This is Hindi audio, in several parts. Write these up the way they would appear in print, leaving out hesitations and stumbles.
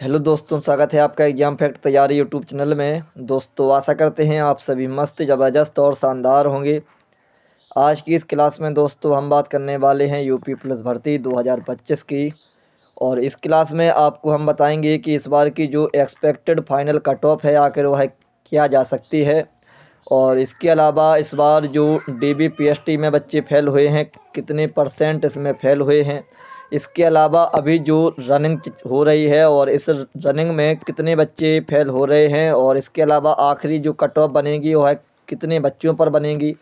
हेलो दोस्तों, स्वागत है आपका एग्जाम फैक्ट तैयारी यूट्यूब चैनल में। दोस्तों आशा करते हैं आप सभी मस्त ज़बरदस्त और शानदार होंगे। आज की इस क्लास में दोस्तों हम बात करने वाले हैं यूपी पुलिस भर्ती 2025 की। और इस क्लास में आपको हम बताएंगे कि इस बार की जो एक्सपेक्टेड फाइनल कट ऑफ है आखिर वह क्या जा सकती है। और इसके अलावा इस बार जो DBPST में बच्चे फेल हुए हैं, कितने परसेंट इसमें फेल हुए हैं। इसके अलावा अभी जो रनिंग हो रही है और इस रनिंग में कितने बच्चे फेल हो रहे हैं, और इसके अलावा आखिरी जो कट ऑफ बनेगी वह कितने बच्चों पर बनेगी।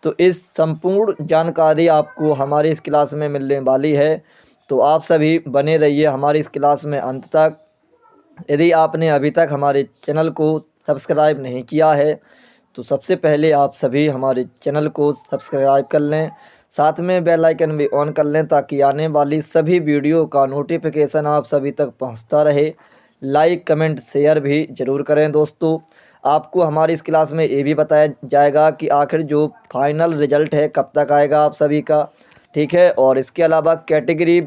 तो इस संपूर्ण जानकारी आपको हमारी इस क्लास में मिलने वाली है। तो आप सभी बने रहिए हमारी इस क्लास में अंत तक। यदि आपने अभी तक हमारे चैनल को सब्सक्राइब नहीं किया है तो सबसे पहले आप सभी हमारे चैनल को सब्सक्राइब कर लें, साथ में बेल आइकन भी ऑन कर लें ताकि आने वाली सभी वीडियो का नोटिफिकेशन आप सभी तक पहुंचता रहे। लाइक कमेंट शेयर भी ज़रूर करें दोस्तों। आपको हमारी इस क्लास में ये भी बताया जाएगा कि आखिर जो फाइनल रिजल्ट है कब तक आएगा आप सभी का, ठीक है। और इसके अलावा कैटेगरी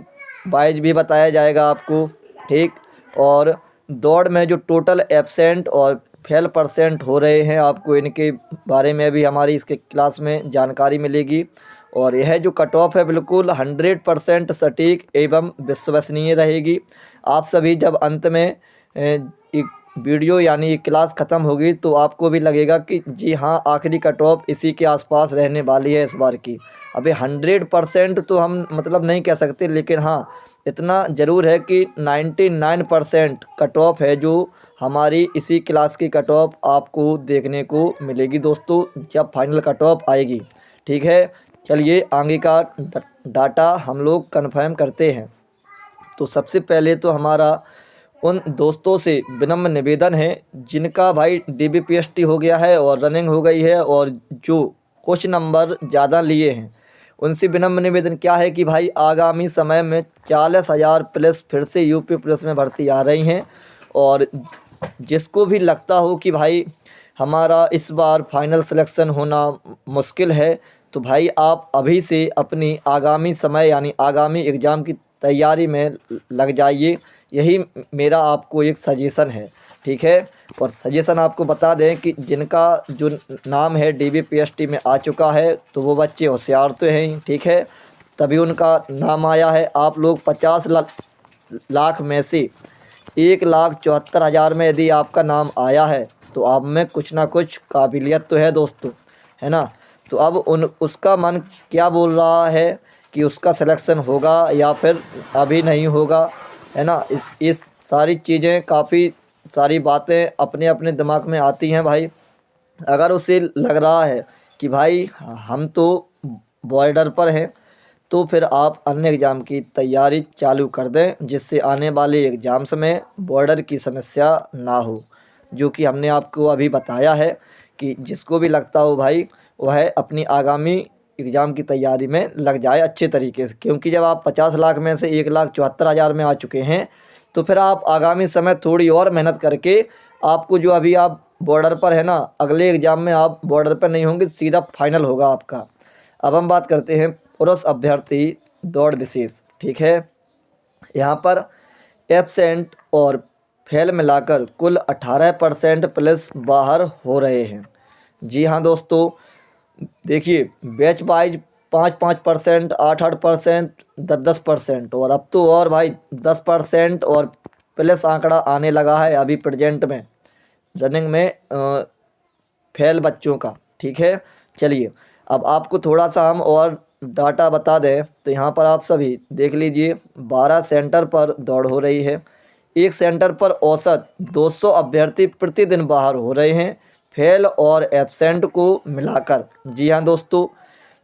वाइज भी बताया जाएगा आपको, ठीक। और दौड़ में जो टोटल एब्सेंट और फेल परसेंट हो रहे हैं आपको इनके बारे में भी हमारी इसके क्लास में जानकारी मिलेगी। और यह जो कट ऑफ है बिल्कुल 100% सटीक एवं विश्वसनीय रहेगी। आप सभी जब अंत में एक वीडियो यानी ये क्लास ख़त्म होगी तो आपको भी लगेगा कि जी हाँ, आखिरी कट ऑफ इसी के आसपास रहने वाली है इस बार की। अभी 100% तो हम मतलब नहीं कह सकते, लेकिन हाँ इतना ज़रूर है कि 99% कट ऑफ है जो हमारी इसी क्लास की कट ऑफ आपको देखने को मिलेगी दोस्तों जब फाइनल कट ऑफ आएगी, ठीक है। चलिए आगे का डाटा हम लोग कन्फर्म करते हैं। तो सबसे पहले तो हमारा उन दोस्तों से विनम्र निवेदन है जिनका भाई DBPST हो गया है और रनिंग हो गई है और जो कुछ नंबर ज़्यादा लिए हैं, उनसे विनम्र निवेदन क्या है कि भाई आगामी समय में 40,000 प्लस फिर से यूपी पुलिस में भर्ती आ रही हैं। और जिसको भी लगता हो कि भाई हमारा इस बार फाइनल सिलेक्शन होना मुश्किल है, तो भाई आप अभी से अपनी आगामी समय यानी आगामी एग्ज़ाम की तैयारी में लग जाइए। यही मेरा आपको एक सजेशन है, ठीक है। और सजेशन आपको बता दें कि जिनका जो नाम है DBPST में आ चुका है तो वो बच्चे होशियार तो हैं ही, ठीक है, तभी उनका नाम आया है। आप लोग 50 लाख में से 1,74,000 में यदि आपका नाम आया है तो आप में कुछ ना कुछ काबिलियत तो है दोस्तों, है ना। तो अब उसका मन क्या बोल रहा है कि उसका सिलेक्शन होगा या फिर अभी नहीं होगा, है ना। इस सारी चीज़ें, काफ़ी सारी बातें अपने अपने दिमाग में आती हैं भाई। अगर उसे लग रहा है कि भाई हम तो बॉर्डर पर हैं, तो फिर आप अन्य एग्ज़ाम की तैयारी चालू कर दें जिससे आने वाले एग्ज़ाम्स में बॉर्डर की समस्या ना हो। जो कि हमने आपको अभी बताया है कि जिसको भी लगता हो भाई वह अपनी आगामी एग्ज़ाम की तैयारी में लग जाए अच्छे तरीके से, क्योंकि जब आप 50 लाख में से 1,74,000 में आ चुके हैं तो फिर आप आगामी समय थोड़ी और मेहनत करके आपको जो अभी आप बॉर्डर पर है ना, अगले एग्ज़ाम में आप बॉर्डर पर नहीं होंगे, सीधा फाइनल होगा आपका। अब हम बात करते हैं पुरुष अभ्यर्थी दौड़ विशेष, ठीक है। यहाँ पर एब्सेंट और फेल मिलाकर कुल 18% प्लस बाहर हो रहे हैं। जी हाँ दोस्तों, देखिए बैच वाइज 5-5%, 8-8%, 10-10%, और अब तो और भाई 10% और प्लस आंकड़ा आने लगा है अभी प्रेजेंट में रनिंग में फेल बच्चों का, ठीक है। चलिए अब आपको थोड़ा सा हम और डाटा बता दें तो यहाँ पर आप सभी देख लीजिए 12 सेंटर पर दौड़ हो रही है। एक सेंटर पर औसत 200 अभ्यर्थी प्रतिदिन बाहर हो रहे हैं, फेल और एब्सेंट को मिलाकर। जी हाँ दोस्तों,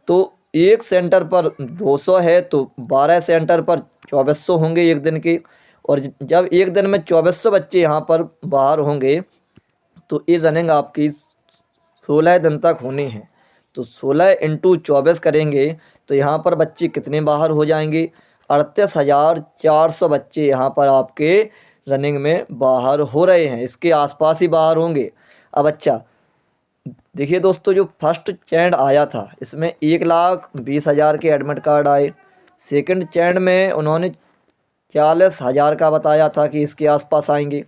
तो एक सेंटर पर 200 है तो 12 सेंटर पर 2400 होंगे एक दिन के। और जब एक दिन में 2400 बच्चे यहाँ पर बाहर होंगे तो ये रनिंग आपकी 16 दिन तक होनी है। तो 16 इंटू 24 करेंगे तो यहाँ पर बच्चे कितने बाहर हो जाएंगे, 38,400 बच्चे यहाँ पर आपके रनिंग में बाहर हो रहे हैं, इसके आसपास ही बाहर होंगे। अब अच्छा देखिए दोस्तों, जो फर्स्ट चैंड आया था इसमें 1,20,000 के एडमिट कार्ड आए। सेकंड चैंड में उन्होंने 40,000 का बताया था कि इसके आसपास आएंगे।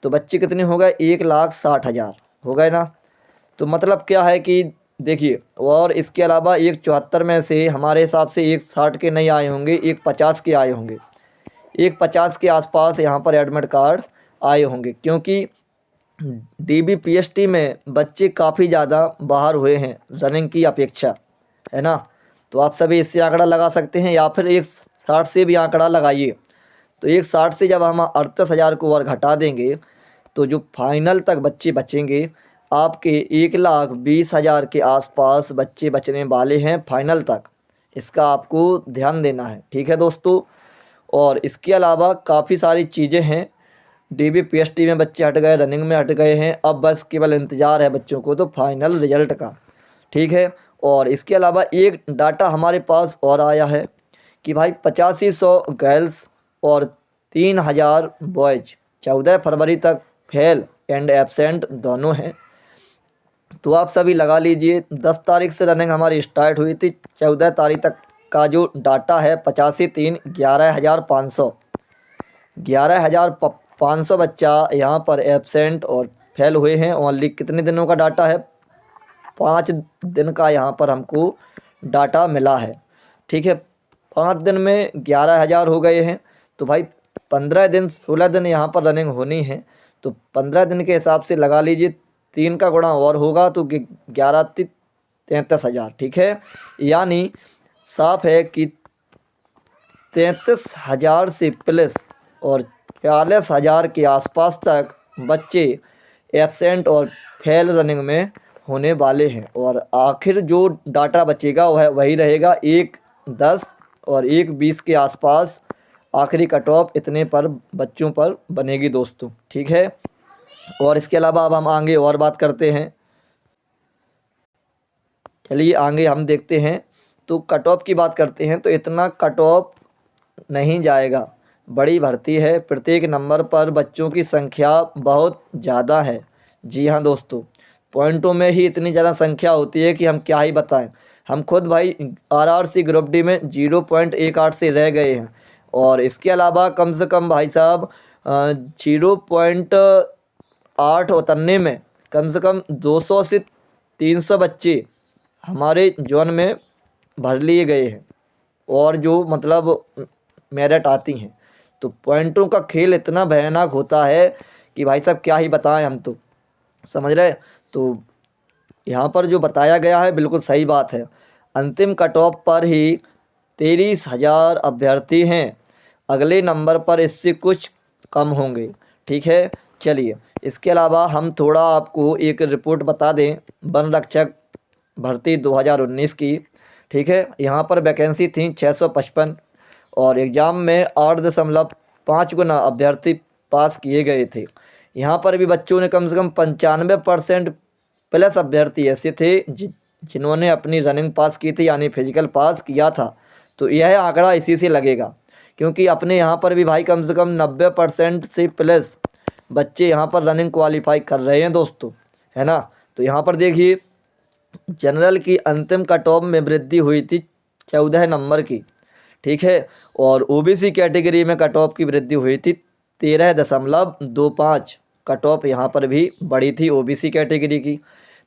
तो बच्चे कितने हो गए, 1,60,000 हो गए ना। तो मतलब क्या है कि देखिए, और इसके अलावा एक 74 में से हमारे हिसाब से एक 60 के नहीं आए होंगे, एक 50 के आए होंगे, एक 50 के आसपास यहाँ पर एडमिट कार्ड आए होंगे, क्योंकि DBPST में बच्चे काफ़ी ज़्यादा बाहर हुए हैं रनिंग की अपेक्षा, है ना। तो आप सभी इससे आंकड़ा लगा सकते हैं, या फिर एक 60 से भी आंकड़ा लगाइए। तो एक 60 से जब हम 38,000 को और घटा देंगे तो जो फाइनल तक बच्चे बचेंगे, आपके 1,20,000 के आसपास बच्चे बचने वाले हैं फाइनल तक। इसका आपको ध्यान देना है, ठीक है दोस्तों। और इसके अलावा काफ़ी सारी चीज़ें हैं। DBPST में बच्चे हट गए, रनिंग में हट गए हैं, अब बस केवल इंतज़ार है बच्चों को तो फाइनल रिजल्ट का, ठीक है। और इसके अलावा एक डाटा हमारे पास और आया है कि भाई 8500 गर्ल्स और 3,000 बॉयज 14 फरवरी तक फेल एंड एब्सेंट दोनों हैं। तो आप सभी लगा लीजिए, 10 तारीख से रनिंग हमारी स्टार्ट हुई थी, 14 तारीख तक का जो डाटा है 85 3 11,500 11,500 बच्चा यहाँ पर एब्सेंट और फेल हुए हैं। ओनली कितने दिनों का डाटा है, 5 दिन का यहाँ पर हमको डाटा मिला है, ठीक है। 5 दिन में 11,000 हो गए हैं। तो भाई 15 दिन 16 दिन यहाँ पर रनिंग होनी है, तो 15 दिन के हिसाब से लगा लीजिए, 3 का गुणा और होगा तो 11 33,000, ठीक है। यानी साफ है कि 33,000 से प्लस और 40,000 के आसपास तक बच्चे एब्सेंट और फेल रनिंग में होने वाले हैं। और आखिर जो डाटा बचेगा वह वही रहेगा, 1,10 और 1,20 के आसपास आखिरी कट ऑफ इतने पर बच्चों पर बनेगी दोस्तों, ठीक है। और इसके अलावा अब हम आगे और बात करते हैं। चलिए आगे हम देखते हैं, तो कट ऑफ की बात करते हैं। तो इतना कट ऑफ नहीं जाएगा, बड़ी भर्ती है, प्रत्येक नंबर पर बच्चों की संख्या बहुत ज़्यादा है। जी हाँ दोस्तों, पॉइंटों में ही इतनी ज़्यादा संख्या होती है कि हम क्या ही बताएं। हम खुद भाई RRC ग्रुप डी में 0.18 से रह गए हैं। और इसके अलावा कम से कम भाई साहब 0.8 उतरने में कम से कम 200 से 300 बच्चे हमारे जोन में भर लिए गए हैं, और जो मतलब मेरिट आती हैं। तो पॉइंटों का खेल इतना भयानक होता है कि भाई साहब क्या ही बताएं, हम तो समझ रहे। तो यहाँ पर जो बताया गया है बिल्कुल सही बात है। अंतिम कट ऑफ पर ही 23,000 अभ्यर्थी हैं, अगले नंबर पर इससे कुछ कम होंगे, ठीक है। चलिए इसके अलावा हम थोड़ा आपको एक रिपोर्ट बता दें, वन रक्षक भर्ती 2019 की, ठीक है। यहाँ पर वैकेंसी थी 655 और एग्ज़ाम में 8.5 गुना अभ्यर्थी पास किए गए थे। यहाँ पर भी बच्चों ने कम से कम 95% प्लस अभ्यर्थी ऐसे थे जिन्होंने अपनी रनिंग पास की थी, यानी फिजिकल पास किया था। तो यह आंकड़ा इसी से लगेगा, क्योंकि अपने यहाँ पर भी भाई कम से कम 90% से प्लस बच्चे यहाँ पर रनिंग क्वालिफाई कर रहे हैं दोस्तों, है ना। तो यहाँ पर देखिए, जनरल की अंतिम कट ऑफ में वृद्धि हुई थी 14 नंबर की, ठीक है। और OBC कैटेगरी में कट ऑफ की वृद्धि हुई थी 13.25 कट ऑफ यहाँ पर भी बढ़ी थी OBC कैटेगरी की।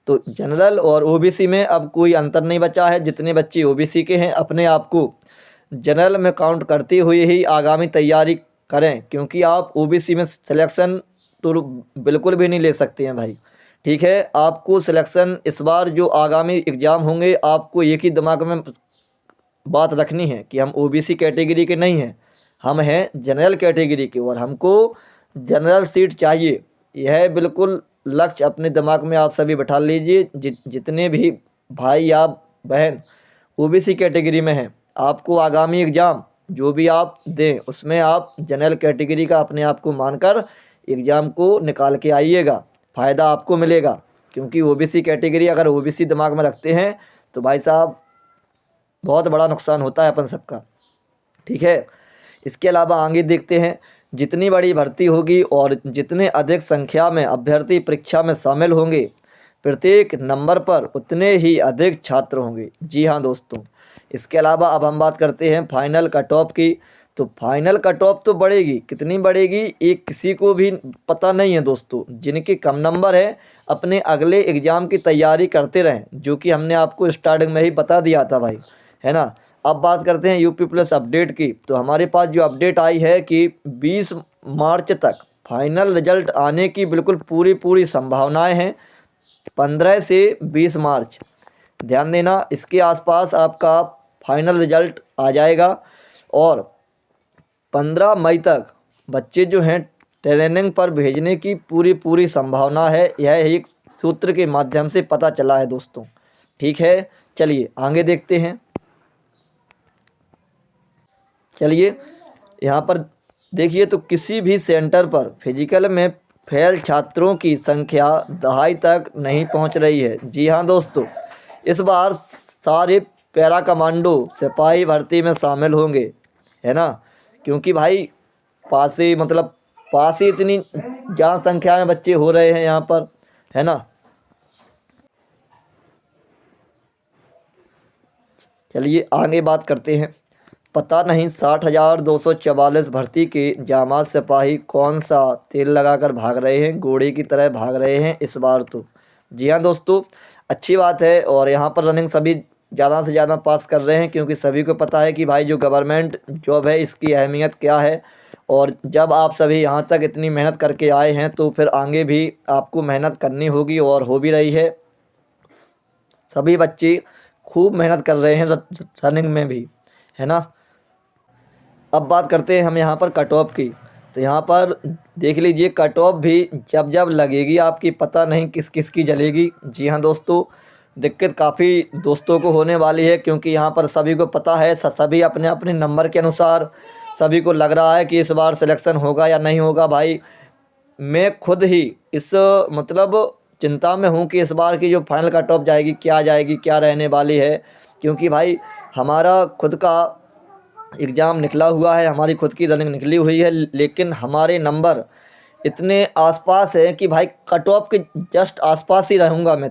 तो जनरल और OBC में अब कोई अंतर नहीं बचा है। जितने बच्चे OBC के हैं अपने आप को जनरल में काउंट करते हुए ही आगामी तैयारी करें, क्योंकि आप OBC में सिलेक्शन तो बिल्कुल भी नहीं ले सकते हैं भाई, ठीक है। आपको सिलेक्शन इस बार जो आगामी एग्ज़ाम होंगे, आपको एक ही दिमाग में बात रखनी है कि हम OBC कैटेगरी के नहीं हैं, हम हैं जनरल कैटेगरी के, और हमको जनरल सीट चाहिए। यह बिल्कुल लक्ष्य अपने दिमाग में आप सभी बैठा लीजिए। जितने भी भाई या बहन OBC कैटेगरी में हैं, आपको आगामी एग्ज़ाम जो भी आप दें उसमें आप जनरल कैटेगरी का अपने आप को मानकर एग्ज़ाम को निकाल के आइएगा, फ़ायदा आपको मिलेगा। क्योंकि OBC कैटेगरी अगर OBC दिमाग में रखते हैं तो भाई साहब बहुत बड़ा नुकसान होता है अपन सबका, ठीक है। इसके अलावा आगे देखते हैं, जितनी बड़ी भर्ती होगी और जितने अधिक संख्या में अभ्यर्थी परीक्षा में शामिल होंगे, प्रत्येक नंबर पर उतने ही अधिक छात्र होंगे। जी हाँ दोस्तों। इसके अलावा अब हम बात करते हैं फाइनल कट ऑफ की। तो फाइनल कट ऑफ तो बढ़ेगी, कितनी बढ़ेगी ये किसी को भी पता नहीं है दोस्तों। जिनके कम नंबर है अपने अगले एग्ज़ाम की तैयारी करते रहें, जो कि हमने आपको स्टार्टिंग में ही बता दिया था भाई, है ना। अब बात करते हैं यूपी प्लस अपडेट की। तो हमारे पास जो अपडेट आई है कि 20 मार्च तक फाइनल रिजल्ट आने की बिल्कुल पूरी संभावनाएं हैं। 15 से 20 मार्च, ध्यान देना, इसके आसपास आपका फाइनल रिजल्ट आ जाएगा। और 15 मई तक बच्चे जो हैं ट्रेनिंग पर भेजने की पूरी संभावना है। यह एक सूत्र के माध्यम से पता चला है दोस्तों। ठीक है, चलिए आगे देखते हैं। चलिए यहाँ पर देखिए, तो किसी भी सेंटर पर फिजिकल में फेल छात्रों की संख्या दहाई तक नहीं पहुंच रही है। जी हाँ दोस्तों, इस बार सारे पैरा कमांडो सिपाही भर्ती में शामिल होंगे, है ना। क्योंकि भाई पास ही इतनी ज़्यादा संख्या में बच्चे हो रहे हैं यहाँ पर, है ना। चलिए आगे बात करते हैं। पता नहीं 60,244 भर्ती के जामात सिपाही कौन सा तेल लगाकर भाग रहे हैं, घोड़े की तरह भाग रहे हैं इस बार तो। जी हाँ दोस्तों, अच्छी बात है। और यहाँ पर रनिंग सभी ज़्यादा से ज़्यादा पास कर रहे हैं, क्योंकि सभी को पता है कि भाई जो गवर्नमेंट जॉब है इसकी अहमियत क्या है। और जब आप सभी यहाँ तक इतनी मेहनत करके आए हैं तो फिर आगे भी आपको मेहनत करनी होगी, और हो भी रही है। सभी बच्चे खूब मेहनत कर रहे हैं रनिंग में भी, है ना। अब बात करते हैं हम यहाँ पर कट ऑफ की। तो यहाँ पर देख लीजिए, कट ऑफ भी जब जब लगेगी आपकी पता नहीं किस किस की जलेगी। जी हाँ दोस्तों, दिक्कत काफ़ी दोस्तों को होने वाली है, क्योंकि यहाँ पर सभी को पता है, सभी अपने अपने नंबर के अनुसार सभी को लग रहा है कि इस बार सिलेक्शन होगा या नहीं होगा। भाई मैं खुद ही इस चिंता में हूँ कि इस बार की जो फाइनल कट ऑफ जाएगी, क्या रहने वाली है। क्योंकि भाई हमारा खुद का एग्ज़ाम निकला हुआ है, हमारी खुद की रनिंग निकली हुई है, लेकिन हमारे नंबर इतने आसपास है कि भाई कट ऑफ के जस्ट आसपास ही रहूँगा मैं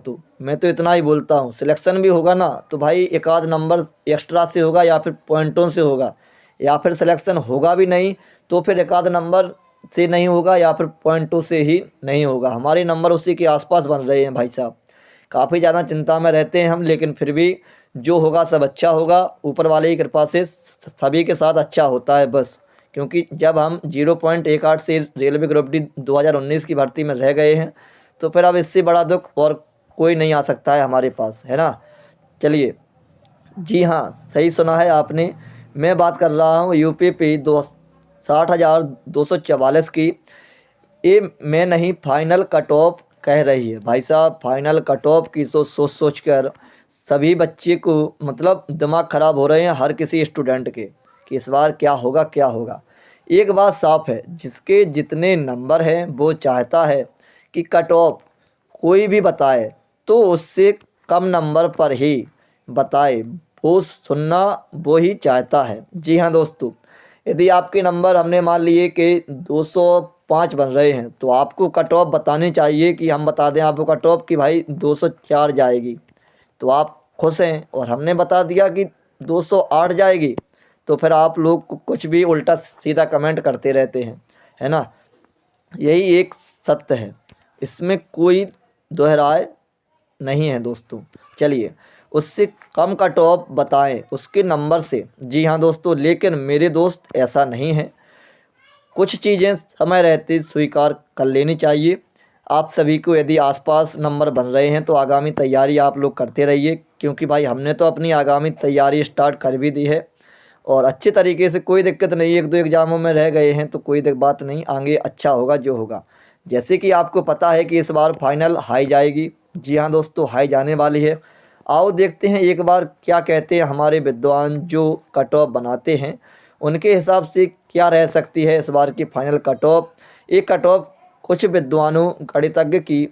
तो इतना ही बोलता हूँ। सिलेक्शन भी होगा ना तो भाई एक आध नंबर एक्स्ट्रा से होगा, या फिर पॉइंटों से होगा, या फिर सिलेक्शन होगा भी नहीं तो फिर एक आध नंबर से नहीं होगा, या फिर पॉइंटों से ही नहीं होगा। हमारे नंबर उसी के आसपास बन रहे हैं भाई साहब। काफ़ी ज़्यादा चिंता में रहते हैं हम, लेकिन फिर भी जो होगा सब अच्छा होगा। ऊपर वाले की कृपा से सभी के साथ अच्छा होता है बस। क्योंकि जब हम 0.18 से रेलवे ग्रुप डी 2019 की भर्ती में रह गए हैं, तो फिर अब इससे बड़ा दुख और कोई नहीं आ सकता है हमारे पास, है ना। चलिए, जी हाँ, सही सुना है आपने। मैं बात कर रहा हूँ यूपीपी 60,244 की। ये मैं नहीं, फाइनल कट ऑफ कह रही है भाई साहब। फाइनल कट ऑफ की सोच कर सभी बच्चे को दिमाग ख़राब हो रहे हैं, हर किसी स्टूडेंट के, कि इस बार क्या होगा। एक बात साफ है, जिसके जितने नंबर हैं वो चाहता है कि कट ऑफ कोई भी बताए तो उससे कम नंबर पर ही बताए, वो सुनना वो ही चाहता है। जी हाँ दोस्तों, यदि आपके नंबर हमने मान लिए कि 205 बन रहे हैं, तो आपको कट ऑफ बतानी चाहिए कि हम बता दें आपको कट ऑफ कि भाई 204 जाएगी, तो आप खुश हैं। और हमने बता दिया कि 208 जाएगी, तो फिर आप लोग कुछ भी उल्टा सीधा कमेंट करते रहते हैं, है ना। यही एक सत्य है, इसमें कोई दोहराए नहीं है दोस्तों। चलिए, उससे कम कट ऑफ बताएं उसके नंबर से। जी हाँ दोस्तों, लेकिन मेरे दोस्त ऐसा नहीं है। कुछ चीज़ें समय रहते स्वीकार कर लेनी चाहिए। आप सभी को यदि आसपास नंबर बन रहे हैं तो आगामी तैयारी आप लोग करते रहिए, क्योंकि भाई हमने तो अपनी आगामी तैयारी स्टार्ट कर भी दी है, और अच्छे तरीके से, कोई दिक्कत नहीं। एक दो एग्ज़ामों में रह गए हैं तो कोई बात नहीं, आगे अच्छा होगा जो होगा। जैसे कि आपको पता है कि इस बार फाइनल हाई जाएगी। जी हाँ दोस्तों, हाई जाने वाली है। आओ देखते हैं एक बार क्या कहते हैं हमारे विद्वान जो कट ऑफ बनाते हैं, उनके हिसाब से क्या रह सकती है इस बार की फाइनल कट ऑफ। एक कट ऑफ कुछ विद्वानों गणितज्ञ की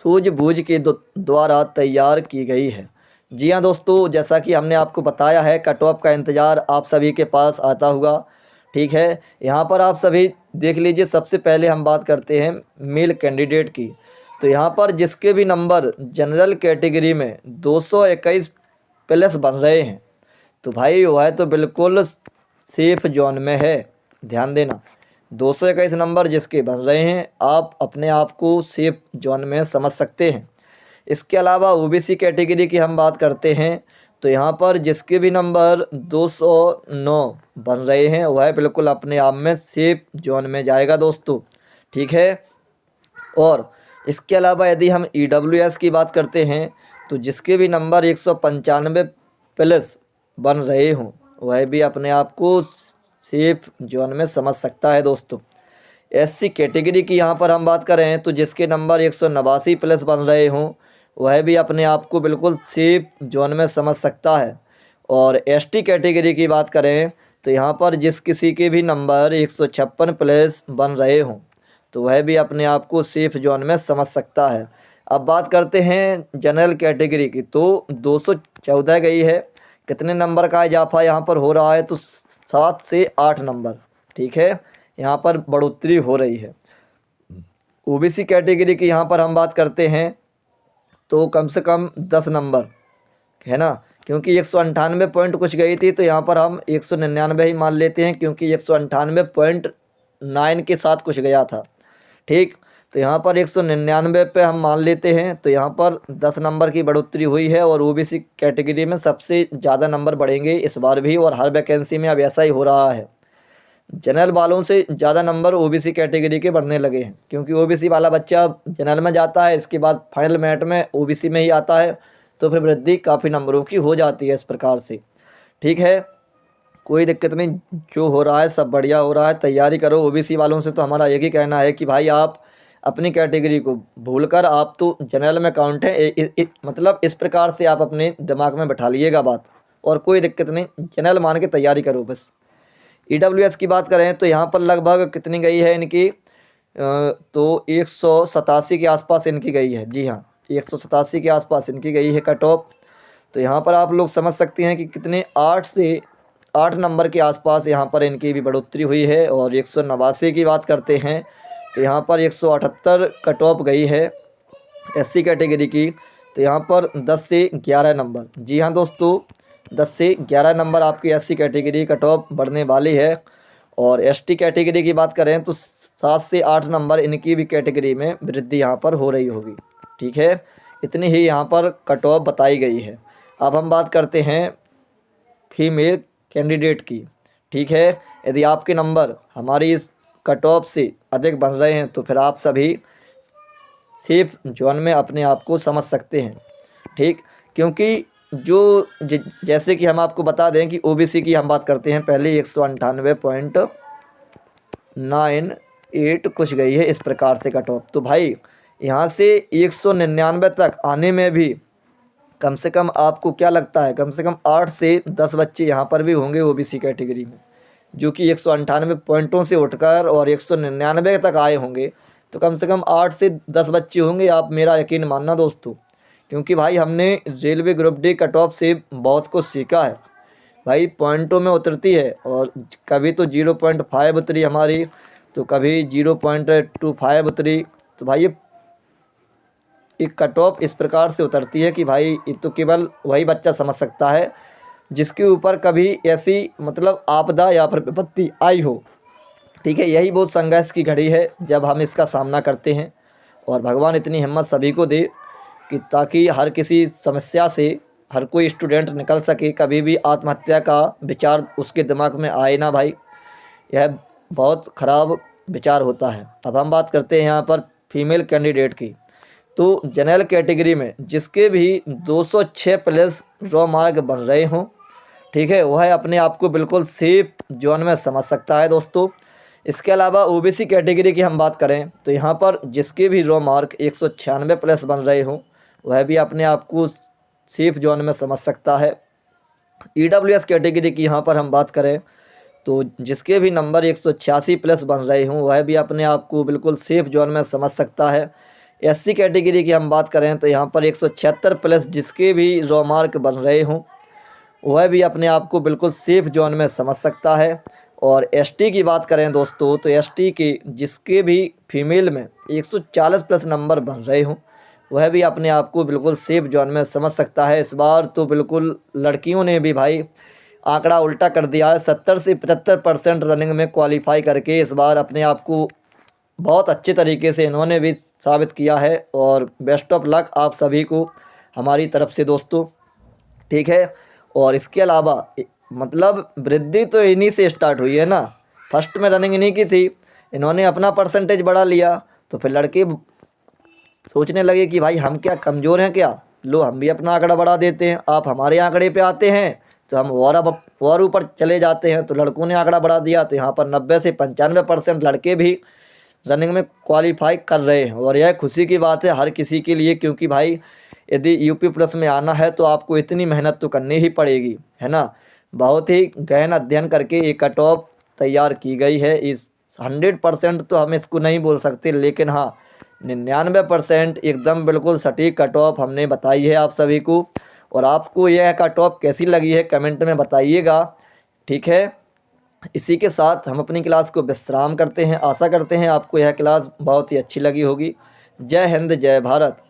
सूझबूझ के द्वारा तैयार की गई है। जी हाँ दोस्तों, जैसा कि हमने आपको बताया है, कट ऑफ का इंतज़ार आप सभी के पास आता होगा। ठीक है, यहाँ पर आप सभी देख लीजिए। सबसे पहले हम बात करते हैं मेल कैंडिडेट की। तो यहाँ पर जिसके भी नंबर जनरल कैटेगरी में 221 प्लस बन रहे हैं, तो भाई वह तो बिल्कुल सेफ जोन में है। ध्यान देना, 221 नंबर जिसके बन रहे हैं आप अपने आप को सेफ जोन में समझ सकते हैं। इसके अलावा ओबीसी कैटेगरी की हम बात करते हैं तो यहाँ पर जिसके भी नंबर 209 बन रहे हैं वह बिल्कुल अपने आप में सेफ जोन में जाएगा दोस्तों, ठीक है। और इसके अलावा यदि हम ईडब्ल्यूएस की बात करते हैं तो जिसके भी नंबर 195 प्लस बन रहे हों वह भी अपने आप को सेफ जोन में समझ सकता है दोस्तों। एससी कैटेगरी की यहाँ पर हम बात करें तो जिसके नंबर 189 प्लस बन रहे हों वह भी अपने आप को बिल्कुल सेफ जोन में समझ सकता है। और एसटी कैटेगरी की बात करें तो यहाँ पर जिस किसी के भी नंबर 156 प्लस बन रहे हों तो वह भी अपने आप को सेफ जोन में समझ सकता है। अब बात करते हैं जनरल कैटेगरी की, तो 214 गई है। कितने नंबर का इजाफा यहाँ पर हो रहा है तो 7 से 8 नंबर, ठीक है, यहाँ पर बढ़ोतरी हो रही है। ओबीसी कैटेगरी की यहाँ पर हम बात करते हैं तो कम से कम 10 नंबर है ना, क्योंकि 198 पॉइंट कुछ गई थी तो यहाँ पर हम 199 ही मान लेते हैं क्योंकि 198.9 के साथ कुछ गया था, ठीक। तो यहाँ पर 199 पे हम मान लेते हैं तो यहाँ पर 10 नंबर की बढ़ोतरी हुई है। और ओबीसी कैटेगरी में सबसे ज़्यादा नंबर बढ़ेंगे इस बार भी, और हर वैकेंसी में अब ऐसा ही हो रहा है। जनरल वालों से ज़्यादा नंबर ओबीसी कैटेगरी के बढ़ने लगे हैं क्योंकि ओबीसी वाला बच्चा जनरल में जाता है, इसके बाद फाइनल मेरिट में ओबीसी में ही आता है, तो फिर वृद्धि काफ़ी नंबरों की हो जाती है इस प्रकार से, ठीक है। कोई दिक्कत नहीं, जो हो रहा है सब बढ़िया हो रहा है, तैयारी करो। ओबीसी वालों से तो हमारा एक ही कहना है कि भाई आप अपनी कैटेगरी को भूलकर आप तो जनरल में काउंट है, मतलब इस प्रकार से आप अपने दिमाग में बैठा लीजिएगा बात, और कोई दिक्कत नहीं, जनरल मान के तैयारी करो बस। ईडब्ल्यूएस की बात करें तो यहाँ पर लगभग कितनी गई है इनकी, तो 187 के आसपास इनकी गई है। जी हाँ, 187 के आसपास इनकी गई है कट ऑफ। तो यहाँ पर आप लोग समझ सकते हैं कि कितने 8 से 8 नंबर के आसपास यहाँ पर इनकी भी बढ़ोतरी हुई है। और 189 की बात करते हैं तो यहाँ पर 178 कट ऑफ गई है एससी कैटेगरी की। तो यहाँ पर 10 से 11 नंबर, जी हाँ दोस्तों, 10 से 11 नंबर आपकी एससी कैटेगरी कट ऑफ बढ़ने वाली है। और एसटी कैटेगरी की बात करें तो 7 से 8 नंबर इनकी भी कैटेगरी में वृद्धि यहाँ पर हो रही होगी, ठीक है। इतनी ही यहाँ पर कट ऑफ बताई गई है। अब हम बात करते हैं फीमेल कैंडिडेट की, ठीक है। यदि आपके नंबर हमारी इस कट ऑफ से अधिक बन रहे हैं तो फिर आप सभी सेफ जोन में अपने आप को समझ सकते हैं, ठीक। क्योंकि जैसे कि हम आपको बता दें कि ओबीसी की हम बात करते हैं, पहले 198.98 कुछ गई है इस प्रकार से कट ऑफ। तो भाई यहाँ से 199 तक आने में भी कम से कम आपको क्या लगता है, कम से कम 8 से 10 बच्चे यहाँ पर भी होंगे ओबीसी कैटेगरी में, जो कि 198 पॉइंटों से उठकर और 199 तक आए होंगे। तो कम से कम 8 से 10 बच्चे होंगे, आप मेरा यकीन मानना दोस्तों, क्योंकि भाई हमने railway group D cut off से बहुत कुछ सीखा है। भाई पॉइंटों में उतरती है, और कभी तो 0.5 उतरी हमारी, तो कभी 0.25 उतरी। तो भाई ये एक कट ऑफ इस प्रकार से उतरती है कि भाई ये तो केवल वही बच्चा समझ सकता है जिसके ऊपर कभी ऐसी मतलब आपदा या फिर विपत्ति आई हो, ठीक है। यही बहुत संघर्ष की घड़ी है जब हम इसका सामना करते हैं। और भगवान इतनी हिम्मत सभी को दे कि ताकि हर किसी समस्या से हर कोई स्टूडेंट निकल सके, कभी भी आत्महत्या का विचार उसके दिमाग में आए ना भाई, यह बहुत ख़राब विचार होता है। अब हम बात करते हैं यहाँ पर फीमेल कैंडिडेट की। तो जनरल कैटेगरी में जिसके भी 206 प्लस रॉ मार्क बन रहे हों, ठीक है, वह अपने आप को बिल्कुल सेफ जोन में समझ सकता है दोस्तों। इसके अलावा ओबीसी कैटेगरी की हम बात करें तो यहाँ पर जिसके भी रॉ मार्क 196 प्लस बन रहे हों वह भी अपने आप को सेफ जोन में समझ सकता है। ईडब्ल्यूएस कैटेगरी की यहाँ पर हम बात करें तो जिसके भी नंबर 186 प्लस बन रहे हों वह भी अपने आप को बिल्कुल सेफ जोन में समझ सकता है। एससी कैटेगरी की हम बात करें तो यहाँ पर 176 प्लस जिसके भी रॉ मार्क बन रहे हों वह भी अपने आप को बिल्कुल सेफ जोन में समझ सकता है। और एसटी की बात करें दोस्तों तो एसटी के जिसके भी फीमेल में 140 प्लस नंबर बन रहे हों वह भी अपने आप को बिल्कुल सेफ जोन में समझ सकता है। इस बार तो बिल्कुल लड़कियों ने भी भाई आंकड़ा उल्टा कर दिया है। 70 से 75% रनिंग में क्वालिफाई करके इस बार अपने आप को बहुत अच्छे तरीके से इन्होंने भी साबित किया है। और बेस्ट ऑफ लक आप सभी को हमारी तरफ से दोस्तों, ठीक है। और इसके अलावा मतलब वृद्धि तो इन्हीं से स्टार्ट हुई है ना। फर्स्ट में रनिंग इन्हीं की थी, इन्होंने अपना परसेंटेज बढ़ा लिया, तो फिर लड़के सोचने लगे कि भाई हम क्या कमज़ोर हैं क्या, लो हम भी अपना आंकड़ा बढ़ा देते हैं। आप हमारे आंकड़े पे आते हैं तो हम और ऊपर चले जाते हैं। तो लड़कों ने आंकड़ा बढ़ा दिया, तो यहाँ पर 90 से 95% लड़के भी रनिंग में क्वालिफाई कर रहे हैं। और यह खुशी की बात है हर किसी के लिए, क्योंकि भाई यदि यूपी प्लस में आना है तो आपको इतनी मेहनत तो करनी ही पड़ेगी, है ना। बहुत ही गहन अध्ययन करके एक कट ऑफ तैयार की गई है। इस 100% तो हम इसको नहीं बोल सकते, लेकिन हाँ 99% एकदम बिल्कुल सटीक कट ऑफ हमने बताई है आप सभी को। और आपको यह कट ऑफ कैसी लगी है कमेंट में बताइएगा, ठीक है। इसी के साथ हम अपनी क्लास को विश्राम करते हैं। आशा करते हैं आपको यह क्लास बहुत ही अच्छी लगी होगी। जय हिंद, जय भारत।